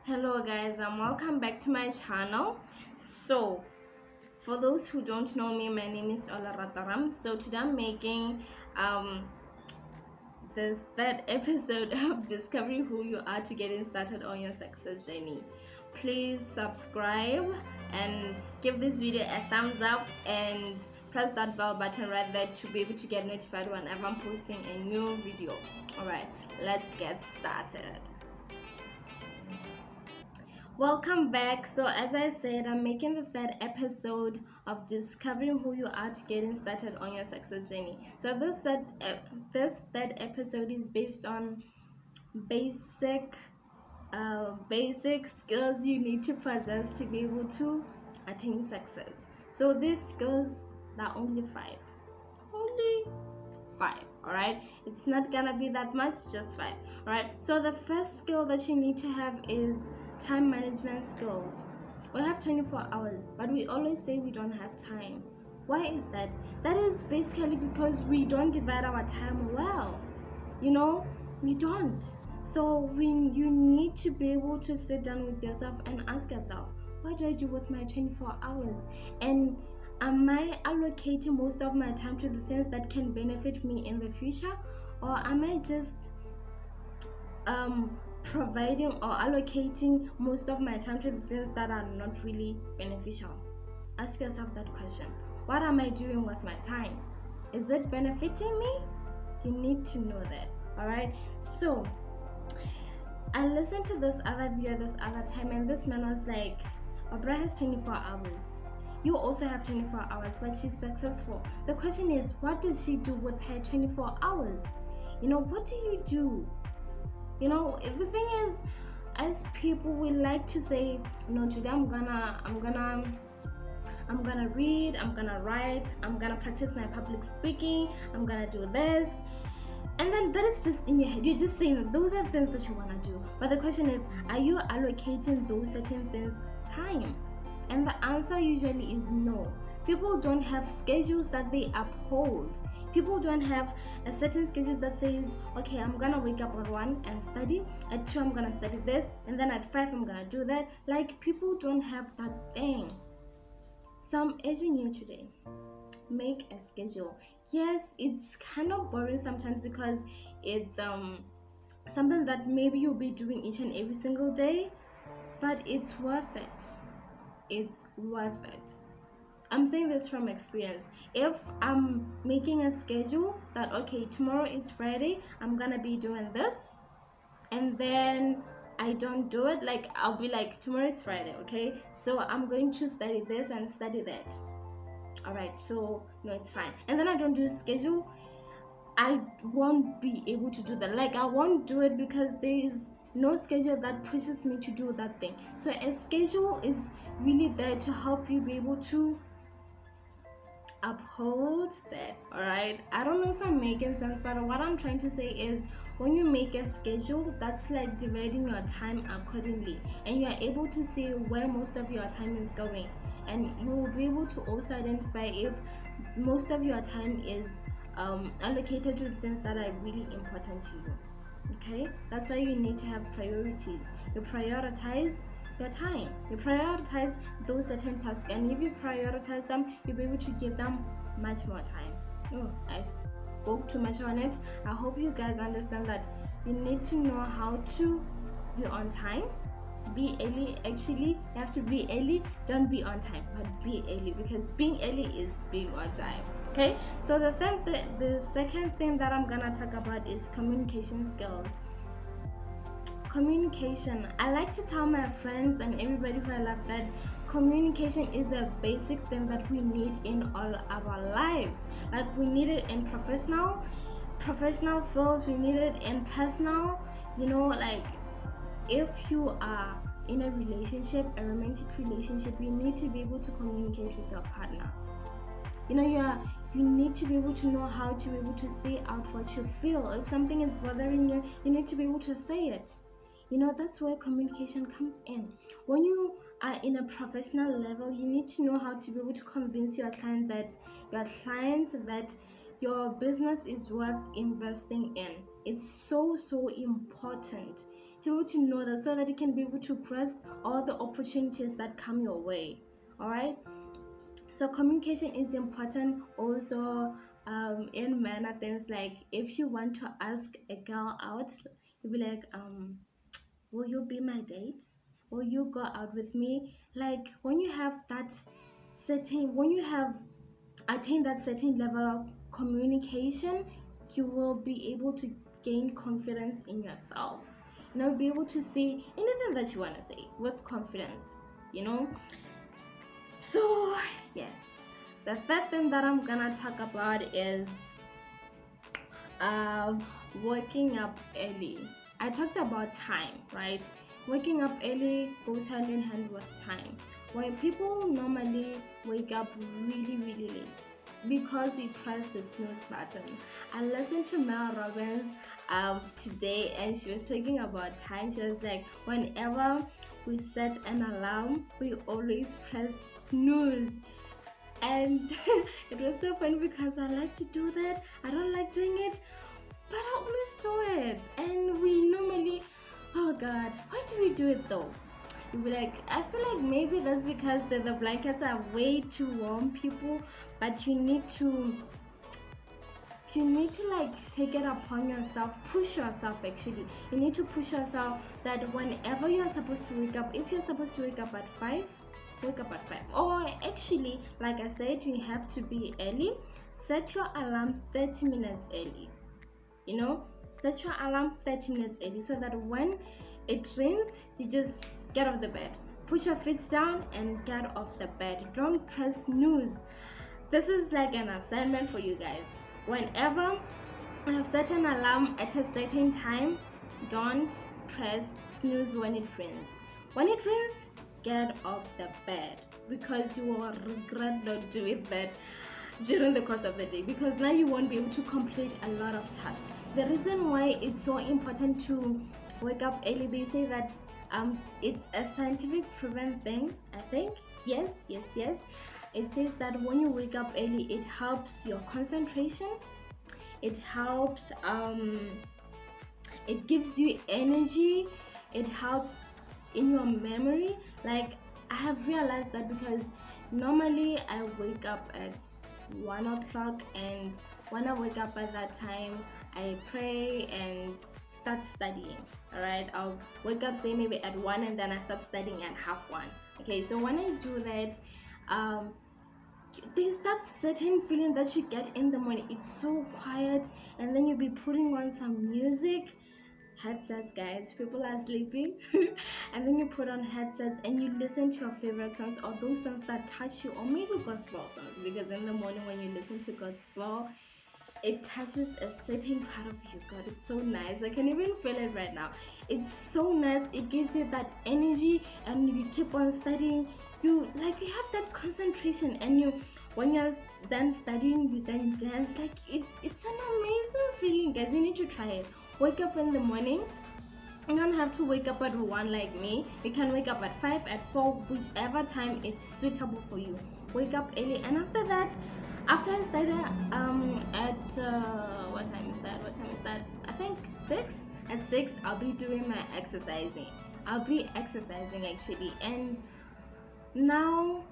Hello guys, and welcome back to my channel. So for those who don't know me, my name is Olarataram. So today I'm making this third episode of discovering who you are to getting started on your success journey. Please subscribe and give this video a thumbs up and press that bell button right there to be able to get notified whenever I'm posting a new video. Alright, let's get started. Welcome back. So as I said, I'm making the third episode of discovering who you are to getting started on your success journey. So this third episode is based on basic skills you need to possess to be able to attain success. So these skills are only five. All right, it's not gonna be that much, just five. All right, so the first skill that you need to have is time management skills. We have 24 hours, but we always say we don't have time. Why is that? That is basically because we don't divide our time well. We don't. So you need to be able to sit down with yourself and ask yourself, what do I do with my 24 hours? And am I allocating most of my time to the things that can benefit me in the future, or am I just providing or allocating most of my time to the things that are not really beneficial? Ask yourself that question. What am I doing with my time? Is it benefiting me? You need to know that. All right, so I listened to this other video this other time, and this man was like, Oprah has 24 hours. You also have 24 hours, but she's successful. The question is, what does she do with her 24 hours? What do you do? The thing is, as people, we like to say, today I'm gonna read, I'm gonna write, I'm gonna practice my public speaking, I'm gonna do this. And then that is just in your head. You're just saying those are things that you wanna do. But the question is, are you allocating those certain things time? And the answer usually is no. People don't have schedules that they uphold. People don't have a certain schedule that says, okay, I'm gonna wake up at 1 and study, at 2 I'm gonna study this, and then at 5 I'm gonna do that. Like, people don't have that thing. So I'm urging you today, make a schedule. Yes, it's kind of boring sometimes because it's something that maybe you'll be doing each and every single day, but it's worth it. It's worth it. I'm saying this from experience. If I'm making a schedule that, okay, tomorrow it's Friday, I'm gonna be doing this, and then I don't do it, like I'll be like, tomorrow it's Friday, okay, so I'm going to study this and study that. All right, so no, it's fine. And then I don't do a schedule, I won't be able to do that. Like, I won't do it because there is no schedule that pushes me to do that thing. So a schedule is really there to help you be able to uphold that. All right, I don't know if I'm making sense, but what I'm trying to say is, when you make a schedule, that's like dividing your time accordingly, and you are able to see where most of your time is going, and you will be able to also identify if most of your time is allocated to things that are really important to you. Okay, that's why you need to have priorities. You prioritize your time, you prioritize those certain tasks, and if you prioritize them, you'll be able to give them much more time. I spoke too much on it. I hope you guys understand that you need to know how to be on time, be early. Actually, you have to be early. Don't be on time, but be early, because being early is being on time. Okay, so the second thing that I'm gonna talk about is communication skills. Communication. I like to tell my friends and everybody who I love that communication is a basic thing that we need in all our lives. Like, we need it in professional fields, we need it in personal. Like, if you are in a relationship, a romantic relationship, you need to be able to communicate with your partner. You need to be able to know how to be able to say out what you feel. If something is bothering you, you need to be able to say it. That's where communication comes in. When you are in a professional level, you need to know how to be able to convince your client that your business is worth investing in. It's so important to be able to know that, so that you can be able to grasp all the opportunities that come your way. All right. So communication is important also in manner things, like if you want to ask a girl out, you'll be like, will you be my date? Will you go out with me? Like when you have that certain, when you have attained that certain level of communication, you will be able to gain confidence in yourself. You know, be able to say anything that you want to say with confidence, you know. So yes, the third thing that I'm gonna talk about is waking up early. I talked about time, right? Waking up early goes hand in hand with time. When people normally wake up really late because we press the snooze button. I listened to Mel Robbins today, and she was talking about time. She was like, whenever we set an alarm, we always press snooze. And it was so funny because I like to do that. I don't like doing it, but I always do it. And we normally, oh God, why do we do it though? You'll be like, I feel like maybe that's because the blankets are way too warm, people, but you need to like take it upon yourself, push yourself actually. You need to push yourself that whenever you're supposed to wake up, if you're supposed to wake up at 5, wake up at 5. Or actually, like I said, you have to be early. Set your alarm 30 minutes early. You know, set your alarm 30 minutes early so that when it rings, you just get off the bed. Put your feet down and get off the bed. Don't press snooze. This is like an assignment for you guys. Whenever I have set an alarm at a certain time, don't press snooze when it rings. When it rings, get off the bed, because you will regret not doing that during the course of the day, because now you won't be able to complete a lot of tasks. The reason why it's so important to wake up early, they say that it's a scientific proven thing, I think. Yes. It says that when you wake up early, it helps your concentration, it helps it gives you energy, it helps in your memory. Like I have realized that, because normally I wake up at 1 o'clock, and when I wake up at that time, I pray and start studying. All right, I'll wake up say maybe at 1, and then I start studying at 1:30. Okay, so when I do that, there's that certain feeling that you get in the morning. It's so quiet, and then you'll be putting on some music, headsets, guys, people are sleeping and then you put on headsets and you listen to your favorite songs, or those songs that touch you, or maybe gospel songs, because in the morning when you listen to gospel, it touches a certain part of you. God, it's so nice. I can even feel it right now. It's so nice. It gives you that energy, and you keep on studying. You have that concentration, and when you're done studying, you then dance. Like it's an amazing feeling, guys. You need to try it. Wake up in the morning. You don't have to wake up at 1 like me. You can wake up at 5, at 4, whichever time it's suitable for you. Wake up early, and after that, after I study at what time is that? I think 6. At 6, I'll be doing my exercising. I'll be exercising actually, and now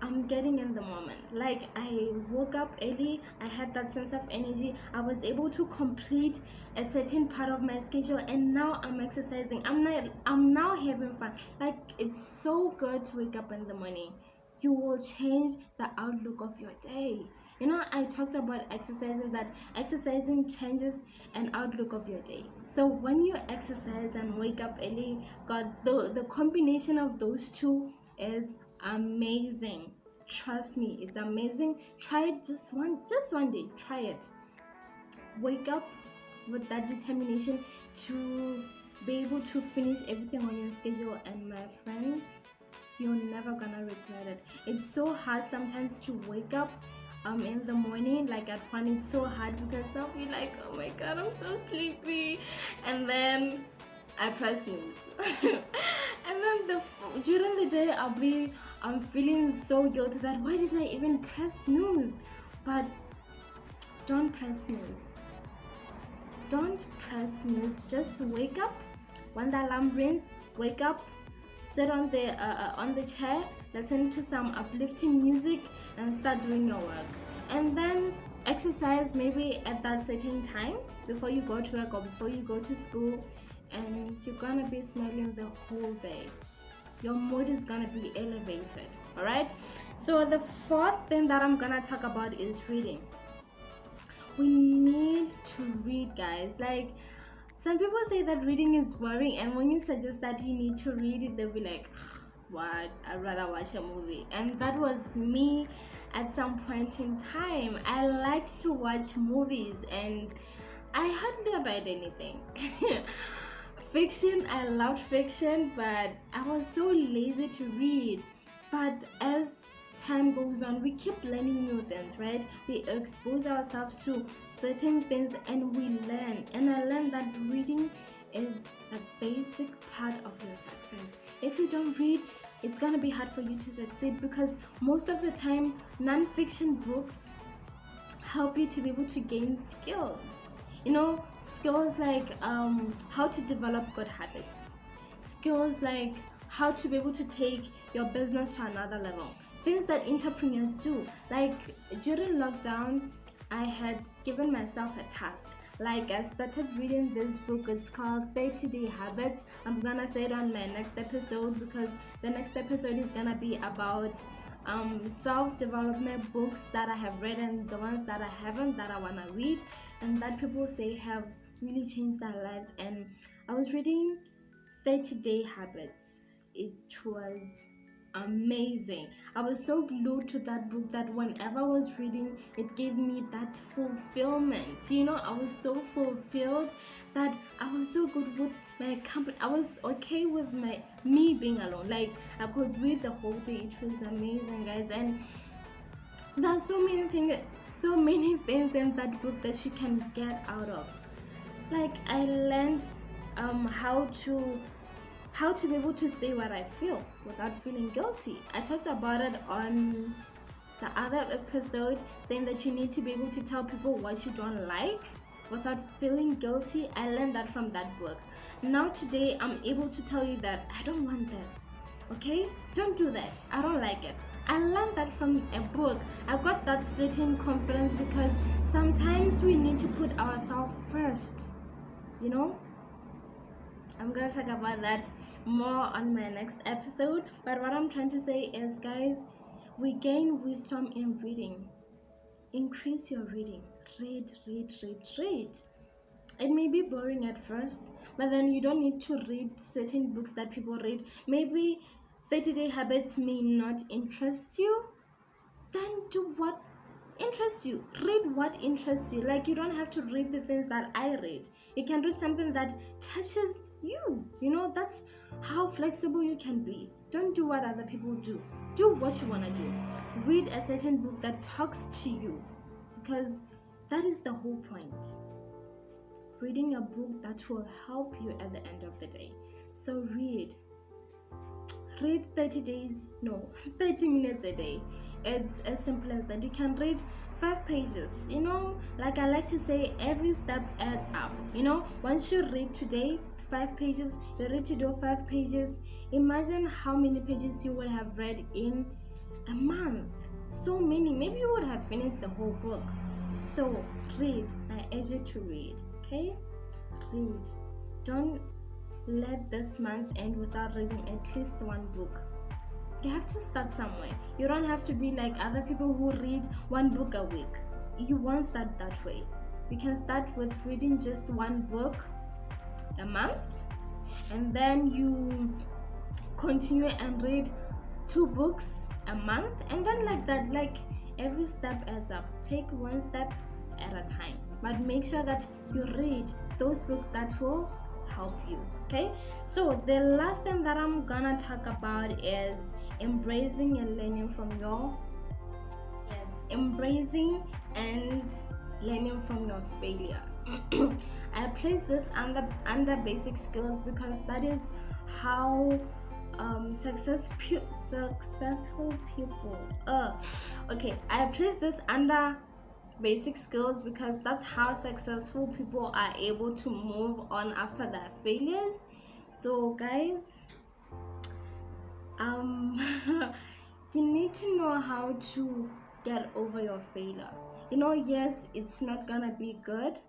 I'm getting in the moment. Like I woke up early, I had that sense of energy, I was able to complete a certain part of my schedule, and now I'm exercising. I'm now having fun. Like it's so good to wake up in the morning. You will change the outlook of your day. You know, I talked about exercising, that exercising changes an outlook of your day. So when you exercise and wake up early, God, the combination of those two is amazing. Trust me, it's amazing. Try it just one day. Try it. Wake up with that determination to be able to finish everything on your schedule, and my friend, you're never gonna regret it. It's so hard sometimes to wake up in the morning, like at 1. It's so hard because I'll be like, oh my god, I'm so sleepy, and then I press snooze and then during the day I'm feeling so guilty that why did I even press snooze. But don't press snooze. Just wake up When the alarm rings, wake up, sit on the chair, listen to some uplifting music, and start doing your work. And then exercise maybe at that certain time before you go to work or before you go to school, and you're gonna be smiling the whole day. Your mood is gonna be elevated. All right. So the fourth thing that I'm gonna talk about is reading. We need to read, guys. Like, some people say that reading is boring, and when you suggest that you need to read it, they'll be like, what? I'd rather watch a movie. And that was me at some point in time. I liked to watch movies and I hardly read anything. Fiction, I loved fiction, but I was so lazy to read. But as time goes on, we keep learning new things, right? We expose ourselves to certain things and we learn. And I learned that reading is a basic part of your success. If you don't read, it's gonna be hard for you to succeed, because most of the time non-fiction books help you to be able to gain skills. Skills like how to develop good habits, skills like how to be able to take your business to another level, things that entrepreneurs do. Like during lockdown, I had given myself a task. Like, I started reading this book. It's called 30-Day Habits. I'm gonna say it on my next episode, because the next episode is gonna be about self-development books that I have read and the ones that I haven't, that I wanna read and that people say have really changed their lives. And I was reading 30-Day Habits. It was amazing. I was so glued to that book that whenever I was reading, it gave me that fulfillment. I was so fulfilled that I was so good with my company. I was okay with me being alone. Like, I could read the whole day. It was amazing, guys. And there's so many things in that book that you can get out of. Like, I learned how to be able to say what I feel without feeling guilty. I talked about it on the other episode, saying that you need to be able to tell people what you don't like without feeling guilty. I learned that from that book. Now today, I'm able to tell you that I don't want this. Okay? Don't do that. I don't like it. I learned that from a book. I got that certain confidence, because sometimes we need to put ourselves first. I'm gonna talk about that more on my next episode. But what I'm trying to say is, guys, we gain wisdom in reading. Increase your reading. Read. It may be boring at first, but then you don't need to read certain books that people read. Maybe 30-Day Habits may not interest you. Then do what interests you. Read what interests you. Like, you don't have to read the things that I read. You can read something that touches you. That's how flexible you can be. Don't do what other people do. Do what you want to do. Read a certain book that talks to you, because that is the whole point. Reading a book that will help you at the end of the day. So read 30 minutes a day. It's as simple as that. You can read 5 pages. Like I like to say, every step adds up. Once you read today 5 pages, you read to do 5 pages. Imagine how many pages you would have read in a month. So many. Maybe you would have finished the whole book. So read. I urge you to read. Okay? Read. Don't let this month end without reading at least one book. You have to start somewhere. You don't have to be like other people who read 1 book a week. You won't start that way. You can start with reading just 1 book a month, and then you continue and read 2 books a month, and then like that. Like, every step adds up. Take 1 step at a time, but make sure that you read those books that will help you. Okay, so the last thing that I'm gonna talk about is embracing and learning from your failure. I place this under basic skills, because that is how successful people I place this under basic skills, because that's how successful people are able to move on after their failures. So guys, you need to know how to get over your failure. Yes, it's not gonna be good.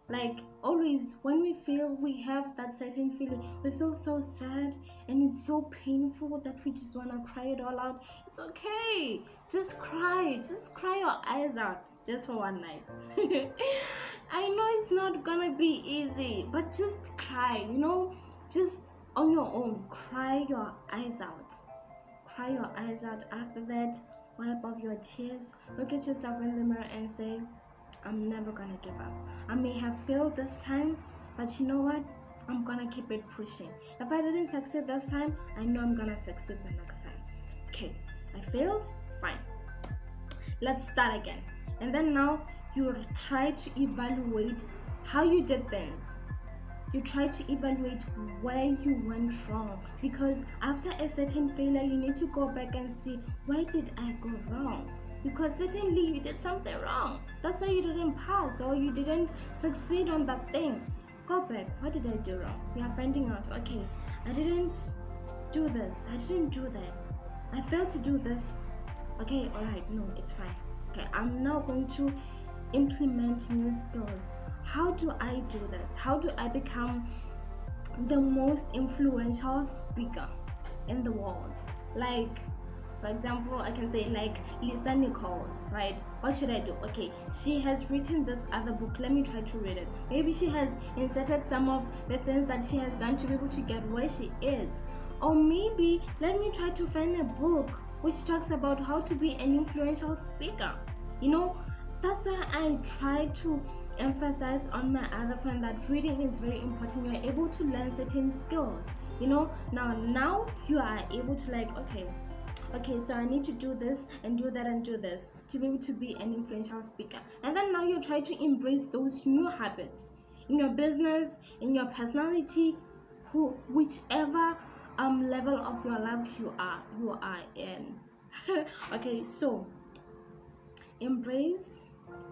Like always, when we have that certain feeling, we feel so sad and it's so painful that we just want to cry it all out. It's okay, just cry your eyes out just for one night. I know it's not gonna be easy, but just cry, just on your own, cry your eyes out. Cry your eyes out. After that, wipe off your tears, look at yourself in the mirror and say, I'm never gonna give up. I may have failed this time, but you know what? I'm gonna keep it pushing. If I didn't succeed this time, I know I'm gonna succeed the next time. Okay, I failed, fine. Let's start again. And then now you try to evaluate how you did things. You try to evaluate where you went wrong, because after a certain failure you need to go back and see, where did I go wrong? Because certainly you did something wrong, that's why you didn't pass or you didn't succeed on that thing. Go back, what did I do wrong? We are finding out, okay, I didn't do this, I didn't do that, I failed to do this. Okay, alright, no, it's fine. Okay, I'm now going to implement new skills. How do I do this? How do I become the most influential speaker in the world? Like, for example, I can say like Lisa Nichols, right? What should I do? Okay, she has written this other book. Let me try to read it. Maybe she has inserted some of the things that she has done to be able to get where she is. Or maybe let me try to find a book which talks about how to be an influential speaker. That's why I try to emphasize on my other point that reading is very important. You are able to learn certain skills. Now you are able to like, okay, so I need to do this and do that and do this to be able to be an influential speaker. And then now you try to embrace those new habits in your business, in your personality, whichever level of your life you are in. Okay, so embrace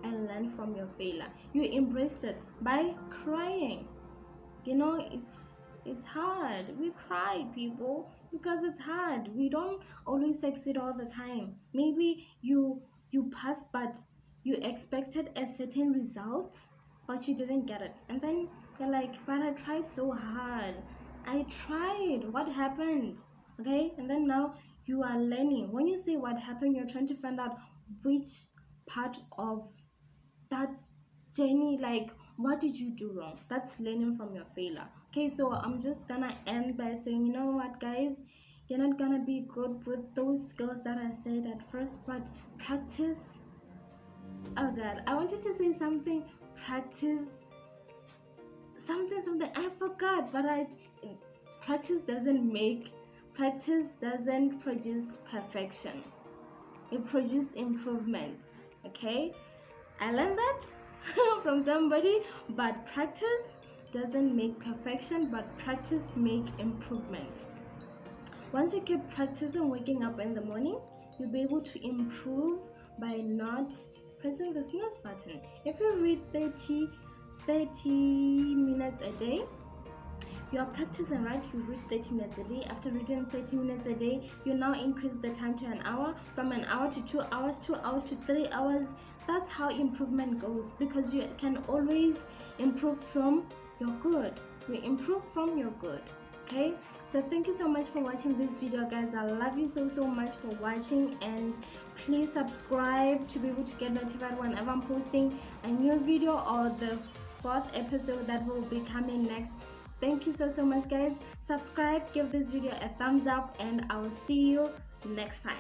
and learn from your failure. You embraced it by crying. It's hard. We cry, people, because it's hard. We don't always succeed all the time. Maybe you passed, but you expected a certain result, but you didn't get it, and then you're like, but I tried so hard. I tried. What happened? Okay, and then now you are learning. When you say what happened, you're trying to find out which part of that journey, like what did you do wrong? That's learning from your failure. Okay, so I'm just gonna end by saying, you know what, guys, you're not gonna be good with those skills that I said at first, but practice. Oh god, I wanted to say something. Practice something I forgot, but practice doesn't produce perfection. It produces improvement. Okay, I learned that from somebody. But practice doesn't make perfection, but practice make improvement. Once you keep practicing waking up in the morning, you'll be able to improve by not pressing the snooze button. If you read 30 minutes a day, you are practicing, right? You read 30 minutes a day. After reading 30 minutes a day, you now increase the time to an hour, from an hour to 2 hours, 2 hours to 3 hours. That's how improvement goes, because you can always improve from your good. You improve from your good. Okay, so thank you so much for watching this video, guys. I love you so much for watching, and please subscribe to be able to get notified whenever I'm posting a new video or the 4th episode that will be coming next. Thank you so much, guys. Subscribe, give this video a thumbs up, and I'll see you next time.